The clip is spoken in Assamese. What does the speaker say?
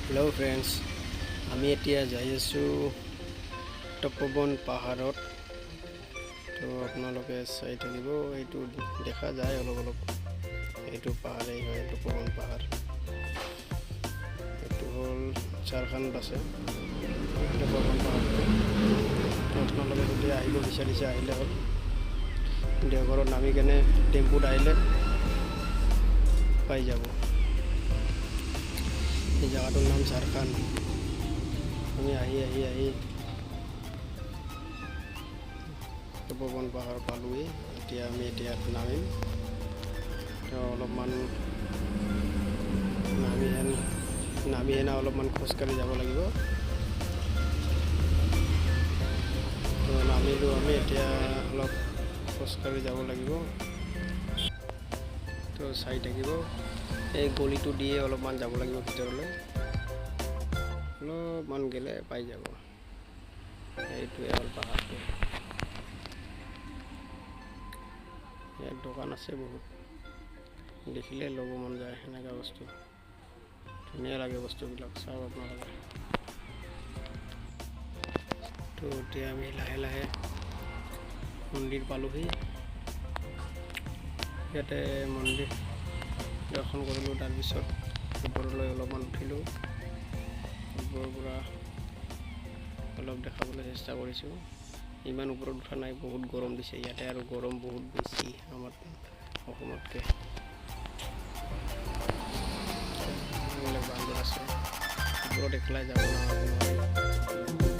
হেল্ল' ফ্ৰেণ্ডছ, আমি এতিয়া যাই আছোঁ তপোবন পাহাৰত। তো আপোনালোকে চাই থাকিব, এইটো দেখা যায় অলপ অলপ। এইটো পাহাৰেই হয়, তপোবন পাহাৰ। এইটো হ'ল ঝাৰখণ্ড আছে তপোবন পাহাৰটো। তো আপোনালোকে যদি আহিব বিচাৰিছে আহিলে হ'ল। দেওঘৰত নামি কেনে টেম্পুত আহিলে পাই যাব। এই জায়গাটোৰ নাম ঝাৰখণ্ড। আমি আহি তপোবন পাহাৰ পালোঁহি। এতিয়া আমি নামিম। তো অলপমান নামি অলপমান খোজকাঢ়ি যাব লাগিব। তো নামিলোঁ আমি, এতিয়া অলপ খোজকাঢ়ি যাব লাগিব। তো চাই থাকিব, এই গলিটো দিয়ে অলপমান যাব লাগিব ভিতৰলৈ। অলপমান গেলে পাই যাব। এইটোৱে হ'ল পাহাৰটো। ইয়াত দোকান আছে বহুত, দেখিলে ল'ব মন যায় সেনেকুৱা বস্তু। ধুনীয়া লাগে বস্তুবিলাক, চাওক আপোনালোকে। তো এতিয়া আমি লাহে লাহে মন্দিৰ পালোহি। ইয়াতে মন্দিৰ দৰ্শন কৰিলোঁ, তাৰপিছত ওপৰলৈ অলপমান উঠিলোঁ। ওপৰৰ পৰা অলপ দেখাবলৈ চেষ্টা কৰিছোঁ। ইমান ওপৰত উঠা নাই, বহুত গৰম দিছে ইয়াতে, আৰু গৰম বহুত বেছি আমাৰ অসমতকৈ। বান্দৰ আছে ওপৰত, একলাই যাব নোৱাৰি।